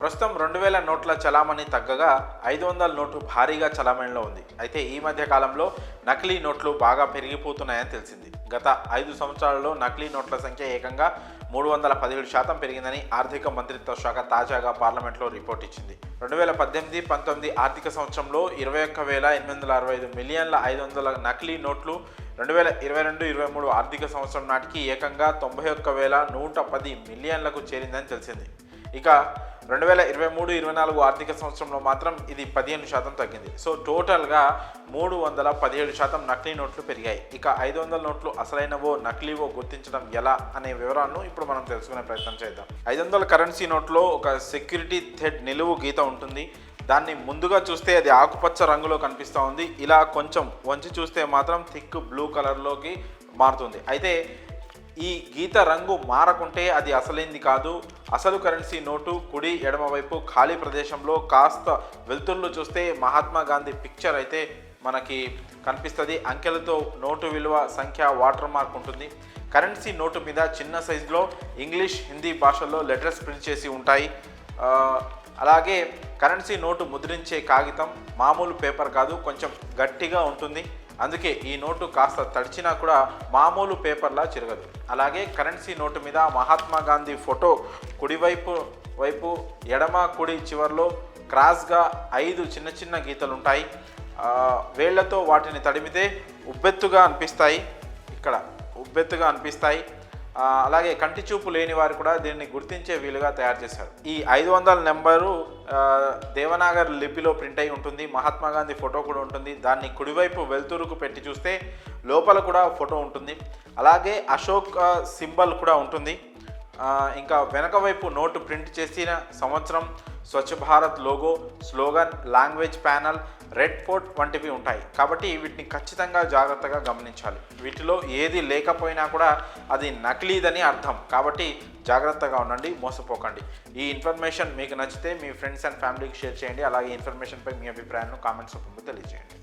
ప్రస్తుతం 2000 నోట్ల చలామణి తగ్గగా 500 నోటు భారీగా చలామణిలో ఉంది. అయితే ఈ మధ్య కాలంలో నకిలీ నోట్లు బాగా పెరిగిపోతున్నాయని తెలిసింది. గత 5 సంవత్సరాలలో నకిలీ నోట్ల సంఖ్య ఏకంగా 317% పెరిగిందని ఆర్థిక మంత్రిత్వ శాఖ తాజాగా పార్లమెంట్లో రిపోర్ట్ ఇచ్చింది. 2018-19 ఆర్థిక సంవత్సరంలో 21,865 మిలియన్ల 500 నకిలీ నోట్లు 2022-23 ఆర్థిక సంవత్సరం నాటికి ఏకంగా 91,110 మిలియన్లకు చేరిందని తెలిసింది. ఇక 2023-24 ఆర్థిక సంవత్సరంలో మాత్రం ఇది 15% తగ్గింది. సో టోటల్గా 317% నకిలీ నోట్లు పెరిగాయి. ఇక 500 నోట్లు అసలైనవో నకిలీవో గుర్తించడం ఎలా అనే వివరాలను ఇప్పుడు మనం తెలుసుకునే ప్రయత్నం చేద్దాం. 500 కరెన్సీ నోట్లో ఒక సెక్యూరిటీ థ్రెడ్ నిలువు గీత ఉంటుంది. దాన్ని ముందుగా చూస్తే అది ఆకుపచ్చ రంగులో కనిపిస్తూ ఉంది. ఇలా కొంచెం వంచి చూస్తే మాత్రం థిక్ బ్లూ కలర్లోకి మారుతుంది. అయితే ఈ గీత రంగు మారకుంటే అది అసలైంది కాదు. అసలు కరెన్సీ నోటు కుడి ఎడమ వైపు ఖాళీ ప్రదేశంలో కాస్త వెలుతురులో చూస్తే మహాత్మా గాంధీ పిక్చర్ అయితే మనకి కనిపిస్తుంది. అంకెలతో నోటు విలువ సంఖ్య వాటర్ మార్క్ ఉంటుంది. కరెన్సీ నోటు మీద చిన్న సైజులో ఇంగ్లీష్ హిందీ భాషల్లో లెటర్స్ ప్రింట్ చేసి ఉంటాయి. అలాగే కరెన్సీ నోటు ముద్రించే కాగితం మామూలు పేపర్ కాదు, కొంచెం గట్టిగా ఉంటుంది. అందుకే ఈ నోటు కాస్త తడిచినా కూడా మామూలు పేపర్లా చిరగదు. అలాగే కరెన్సీ నోటు మీద మహాత్మా గాంధీ ఫోటో కుడివైపు ఎడమ కుడి చివర్లో క్రాస్గా 5 చిన్న చిన్న గీతలు ఉంటాయి. వేళ్లతో వాటిని తడిమితే ఉబ్బెత్తుగా అనిపిస్తాయి. ఇక్కడ ఉబ్బెత్తుగా అనిపిస్తాయి. అలాగే కంటి చూపు లేని వారు కూడా దీన్ని గుర్తించే వీలుగా తయారు చేశారు. ఈ 500 నెంబరు దేవనాగర్ లిపిలో ప్రింట్ అయి ఉంటుంది. మహాత్మా గాంధీ ఫోటో కూడా ఉంటుంది. దాన్ని కుడివైపు వెలుతురుకు పెట్టి చూస్తే లోపల కూడా ఫోటో ఉంటుంది. అలాగే అశోక్ సింబల్ కూడా ఉంటుంది. ఇంకా వెనక వైపు నోటు ప్రింట్ చేసిన సంవత్సరం, Swachh Bharat logo, slogan, language panel, red fort వంటివి ఉంటాయి. కాబట్టి వీటిని ఖచ్చితంగా జాగ్రత్తగా గమనించాలి. వీటిలో ఏది లేకపోయినా కూడా అది నకిలీదని అర్థం. కాబట్టి జాగ్రత్తగా ఉండండి, మోసపోకండి. ఈ ఇన్ఫర్మేషన్ మీకు నచ్చితే మీ ఫ్రెండ్స్ అండ్ ఫ్యామిలీకి షేర్ చేయండి. అలాగే ఇన్ఫర్మేషన్పై మీ అభిప్రాయాలను కామెంట్స్ రూపంలో తెలియజేయండి.